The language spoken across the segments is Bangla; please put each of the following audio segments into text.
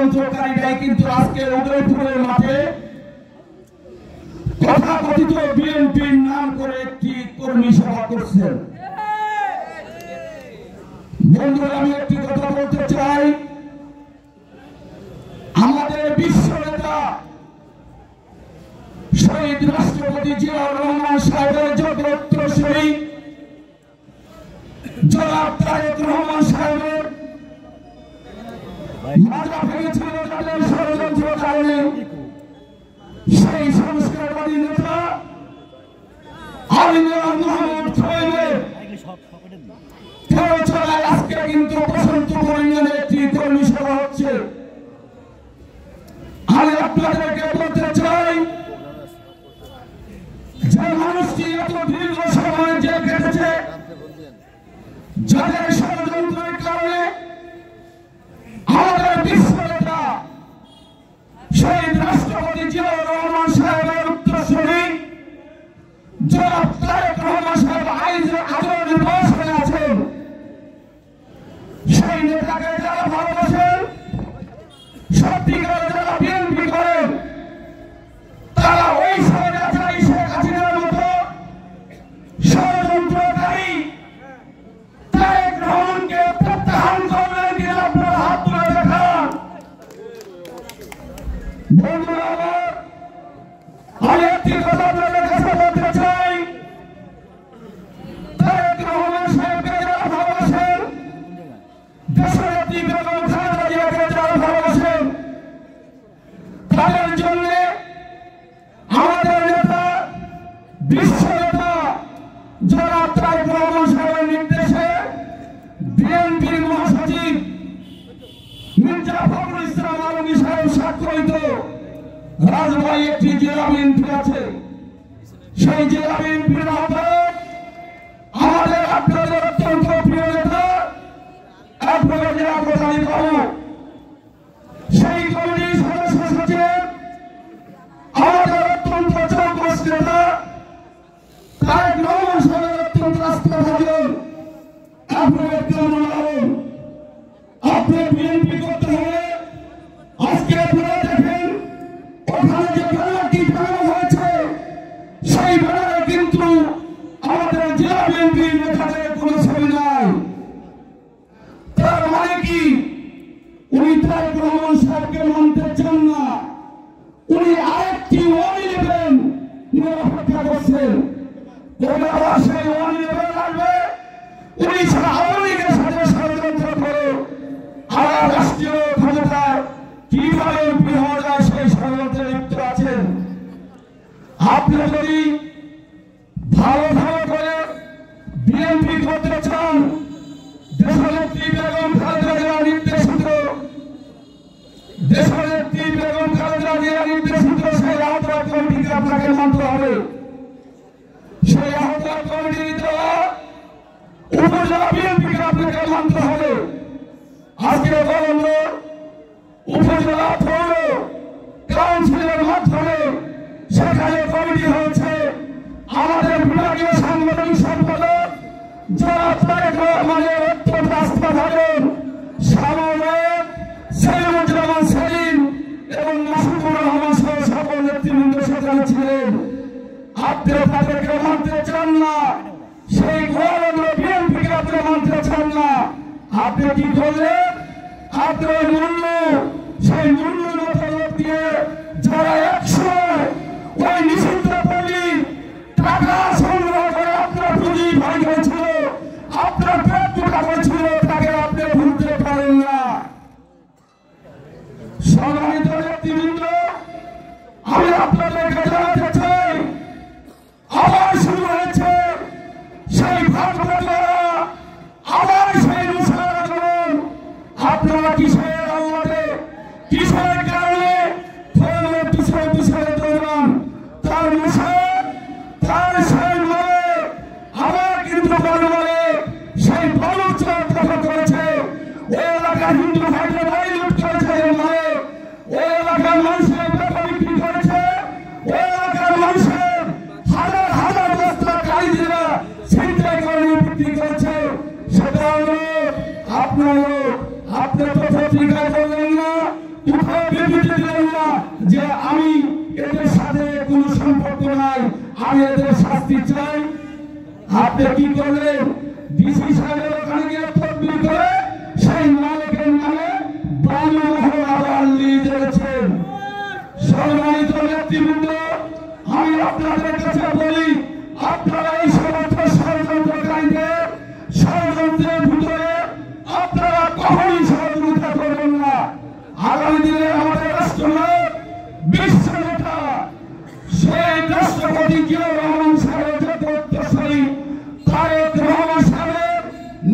ষড়যন্ত্রকারীরাই কিন্তু আজকে উদয়পুরের মাঠে তথাকথিত বিএনপির নাম করে একটি কর্মী সভা করছেন। বন্ধুরা, আমি একটি কথা বলতে চাই, আমাদের বিশ্ব নেতা শহীদ রাষ্ট্রপতি জিয়াউর রহমান সাহেবের জগৎপ্রসূরি জনাব তারেক রহমান সাহেবের মাজা ভেঙেছিল তাদের ষড়যন্ত্রের কারণে। সেই সংস্কারবাদী নেতা আলিমুল মোহাম্মদ ফয়েজের চলায় আজকে কিন্তু বসন্তপুর ইউনিয়নে একটি কর্মী সভা হচ্ছে। আমি আপনাদেরকে বলতে চাই, যে মানুষটি এত দীর্ঘ সময় জেল কেটেছে, যাদের ষড়যন্ত্রের কারণে আমাদের বিশ্ব নেতা শহীদ রাষ্ট্রপতি জিয়াউর রহমান সাহেবের উত্তরসূরি জনাব তারেক রহমান সাহেব আজীবন বয়সে আছেন, সেই নেতাকে যারা ভালোবাসেন, সত্যিকারে যারা বিএনপি করেন, তারা ওই স্বৈরাচারী শেখ হাসিনার মতো ষড়যন্ত্রকারী তারেক রহমানকে প্রত্যাহার করবেন কিনা আপনারা হাত তুলে দেখান। বন্ধুরা আমার, আমি একটি কথা আপনাদের কাছে বলতে চাই, তারেক রহমান সাহেবকে যারা ভালোবাসেন, দেশনেত্রী বেগম খালেদা জিয়াকে যারা ভালোবাসেন, তাদের জন্য আমাদের নেতা বিশ্ব নেতা জনাব তারেক রহমান সাহেবের নির্দেশে বিএনপির মহাসচিব মির্জা ফখরুল ইসলাম আলমগীর সাহেব স্বাক্ষরিত রাজবাড়ী একটি জেলা বিএনপি আছে। সেই জেলা বিএনপির আহ্বায়ক আমাদের আপনাদের অত্যন্ত প্রিয় নেতা অ্যাডভোকেট লিয়াকত আলী বাবু, সেই কমিটির সদস্য সচিব আমাদের অত্যন্ত চৌকস নেতা তারেক রহমান সাহেবের অত্যন্ত আস্থাভাজন অ্যাডভোকেট কামরুল আলম। আপনি বিএনপি করতে হলে আজকে আপনারা দেখেন, ওখানে যে ব্যানারটি টাঙানো হয়েছে, সেই ব্যানারে কিন্তু আমাদের জেলা বিএনপির নেতাদের কোনো ছবি নাই। তার মানে কি, উনি তারেক রহমান সাহেবকে মানতে চান না, উনি আরেকটি ওয়ানি নেবেন অপেক্ষা করছেন। আবার সেই ওয়ানি নেবেন আসবে, উনি ছাড়া আওয়ামী লীগের সাথে ষড়যন্ত্র করে আবার রাষ্ট্রীয় ক্ষমতায় কিভাবে এমপি হওয়া যায় সেই ষড়যন্ত্রে লিপ্ত আছেন। আপনি যদি ভালো করে বিএনপি করতে চান, দেশনেত্রী বেগম খালেদা জিয়ার নির্দেশিত সেই আহ্বায়ক কমিটিকে আপনাকে মানতে হবে। সেই আহ্বায়ক কমিটির দেওয়া উপজেলা বিএনপিকে আপনাকে মানতে হবে। আজকে বলল উপজেলা পৌর কাউন্সিলের মাধ্যমে সেখানে কমিটি হয়েছে। আমাদের বিভাগীয় সাংগঠনিক সম্পাদক জনাব তারেক রহমানের অত্যন্ত আস্থাভাজন সাময়িক সেলিমুজ্জামান সেলিম এবং মাসুদুর রহমান সহ সকল নেতৃবৃন্দ সেখানে ছিলেন। আপনি তাদেরকে মানতে চান না, সেই ঘোরালো বিএনপিকে আপনি মানতে চান না। আপনি কি করলেন? আপনার মূল্য, সেই মূল্য মতো দিয়ে যারা একসময় ওই নিষিদ্ধ পল্লী টাকা সংগ্রহ করে আপনার পুঁজি ভাই হয়েছিল, আপনার পেট পোকা হয়েছিল, তাকে আপনি ভুলতে পারেন না। সম্মানিত নেতৃবৃন্দ, আমি আপনাদেরকে জানাতে চাই, আবার শুরু হয়েছে সেই ভাগ করা, আবার সেই মুসার আন্দোলন। আপনারা কিসের আল্লাহতে, কিসের কারণে পিছনে দৌড়ান? তার মুসার, তার সেই বলে আবার কিন্তু বলে সেই বলুচরা দখল করেছে। ওই এলাকার হিন্দু ভাইদের বাড়ি লুট করেছে, মানে ওই এলাকার মানুষের টাকা বিক্রি করেছে, ওই এলাকার মানুষের হাজার হাজার বস্তা কারিগরা ছিনতাই করে বিক্রি করেছে। সেটা হলো আপনার, আপনি তো পত্রিকায় বললেন না, কোথাও বিবৃতি দিলেন না যে আমি এদের সাথে কোনো সম্পর্ক নাই, আমি এদের শাস্তি চাই। আপনি কি করলেন? ডিসি সাহেবের ওখানে গিয়ে তদবির করে সেই মালিকের নামে বানোয়ার আবার নিয়ে যাচ্ছেন। সম্মানিত নেতৃবৃন্দ, আমি আপনাদের কাছে বলি, আপনারা এই সমস্ত ষড়যন্ত্রকারীদের ষড়যন্ত্রের ভিতরে আপনারা কখনই সহযোগিতা করবেন না। আগামী দিনে আমাদের রাষ্ট্রনায়ক বিশ্ব নেতা সেই রাষ্ট্রপতি জিয়াউর রহমান সাহেবের যত উত্তরসূরি তারেক রহমান সাহেবের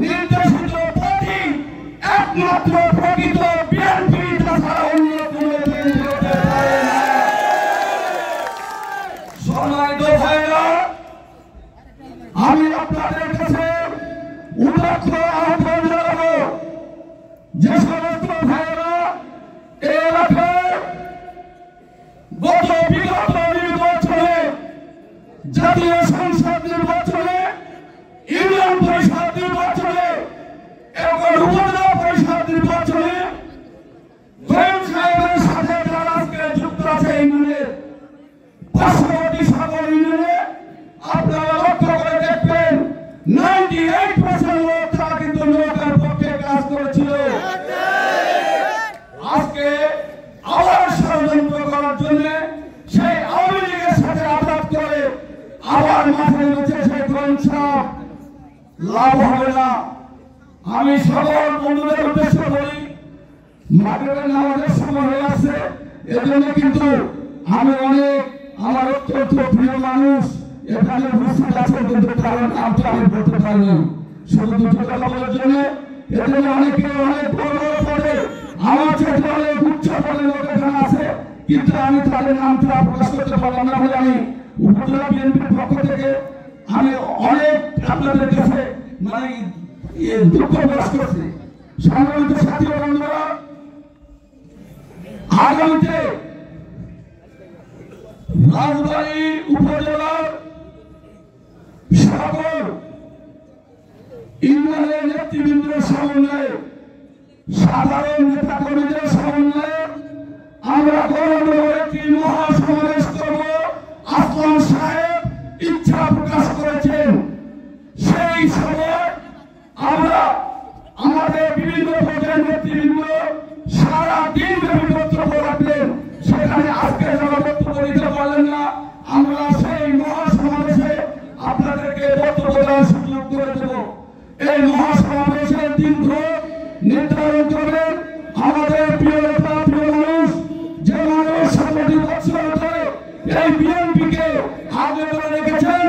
নির্দেশিত পার্টি একমাত্র প্রকৃত বিএনপি ছাড়া অন্য কোনো দল হতে পারে না। সম্মানিত ভাইরা, আমি আপনাদের কাছে উদাত্ত আহ্বান জানাবো, যে সমস্ত ভাইরা এই এলাকায় গত বিগত নির্বাচনে, জাতীয় সংসদ নির্বাচনে, ইউনিয়ন পরিষদ নির্বাচনে এবং উপজেলা পরিষদ নির্বাচনে গোয়েন সাহেবের সাথে যারা আজকে যুক্ত আছে ইউনিয়নের পার্শ্ববর্তী সাগর ইউনিয়নে, আপনারা লক্ষ্য করে দেখবেন 98% লোক তারা কিন্তু নৌকার পক্ষে কাজ করেছিল। আজকে আবার ষড়যন্ত্র করার জন্য সেই আওয়ামী লীগের সাথে আঘাত করে আবার মাঠে নেমেছে সেই কনসাপ, লাভ হবে না। আমি সকল বন্ধুদের উদ্দেশ্যে বলি, মাঠের নামাজের সময় হয়ে আসছে, এজন্য কিন্তু আমি অনেক আমার অত্যন্ত প্রিয় মানুষ এখানে উপস্থিত আছে, কিন্তু কারণ নামটা আমি বলতে পারিনি শুধু দুটো কথা বলার জন্য। এজন্য অনেকে অনেক বড় বড় পদে, আমার চেয়ে অনেক উচ্চ পদে লোক এখানে আছে, কিন্তু আমি তাদের নামটা প্রকাশ করতে পারলাম না বলে আমি উপজেলা বিএনপির পক্ষ থেকে আমি অনেক আপনাদের কাছে মানে দুঃখ প্রকাশ করছি। সম্মানিত সাথী বন্ধুরা, আগামীতে রাজবাড়ী উপজেলার সকল ইউনিয়নের নেতৃবৃন্দের সমন্বয়ে, সাধারণ নেতা কর্মীদের সমন্বয়ে আমরা গৌরব একটি মহাসমাবেশ করব। আসলাম সাহেব ইচ্ছা প্রকাশ করেছেন, সেই সময় আমরা আমাদের বিভিন্ন পর্যায়ের নেতৃবৃন্দ সারা দিন বক্তব্য রাখবেন। সেখানে আজকে যারা বক্তব্য দিতে পারলেন না, আমরা সেই মহাসমাবেশে আপনাদেরকে বক্তব্য দেওয়ার সুযোগ করে দেব। এই মহাসমাবেশের দিনক্ষণ নির্ধারণ করবেন আমাদের প্রিয় নেতা, প্রিয় মানুষ, যে মানুষ 70 বছর ধরে এই বিএনপিকে আগে ধরে রেখেছেন,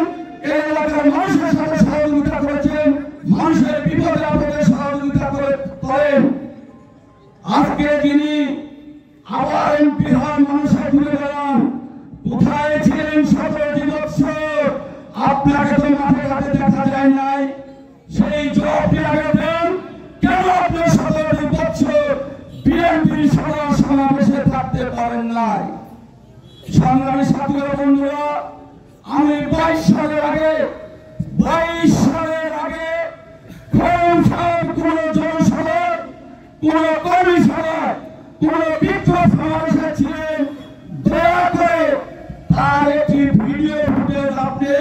এই এলাকার মানুষের সাথে সহযোগিতা করেছেন, মানুষের বিপদে আপদে সহযোগিতা করেন। আজকে যিনি আবার এমপি হন, মানুষের ঘুরে বেড়ান, কোথায় ছিলেন 17 বছর? আপনাকে তো মাঠে ঘাটে দেখা যায় নাই, সেই জবাবটি আগে দেন। কেন আপনি 17 বছর বিএনপি সমাবেশে থাকতে পারেন নাই? সংগ্রামী সাথী বন্ধুরা, আমি 22 সালের আগে কোন জনসভা, কোন কর্মী সভা, কোন বিক্ষোভ সমাবেশে ছিলেন, দয়া করে তার একটি ভিডিও ফুটেজ আপনি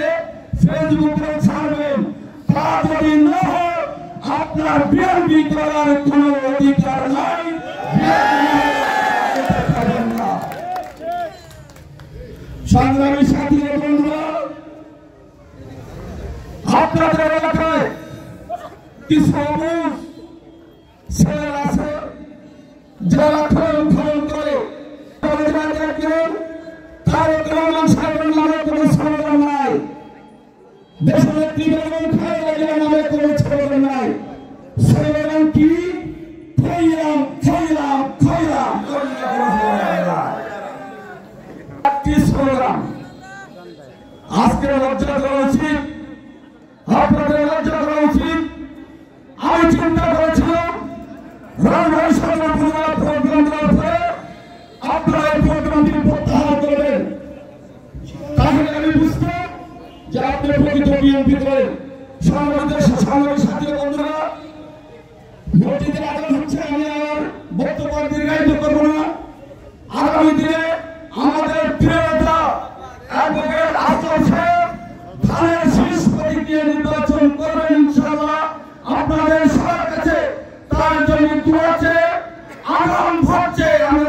ফেসবুকে ছাড়বেন। তা যদি না হয় আপনার বিএনপি করার কোন অধিকার নাই। সংগ্রামী সাথী বন্ধুরা, আপনাদের এলাকায় কিছু মানুষ ছেলে আছে যারা খনন করে দেখবেন তারেক রহমান সাহেবের নামে কোনো স্লোগান নাই, দেশনেত্রী বেগম খালেদা জিয়ার নামে কোনো স্লোগান নাই। স্লোগান কি? খৈরাম খৈরাম খৈরাম, একটি স্লোগান। আজকে লজ্জা করা উচিত, আপনাদের লজ্জা করা উচিত। আমি চিন্তা করেছিলাম রাজবাড়ী সরকার প্রোগ্রাম করার পরে আপনারা এই প্রোগ্রামটি প্রত্যাহার করবেন, তাহলে আমি বুঝতাম যে আপনি প্রকৃত বিএনপি করেন। সংগ্রামী সাথী বন্ধুরা, মসজিদে আজান হচ্ছে, আমি আমার বক্তব্য দীর্ঘায়িত করবো না। অ্যাডভোকেট আফতাব সাহেব ধানের শীষ প্রতীক দিয়ে নির্বাচন করবেন ইনশাআল্লাহ। আপনাদের সবার কাছে তার জন্য দোয়া চেয়ে আগাম ভোট চেয়ে আমি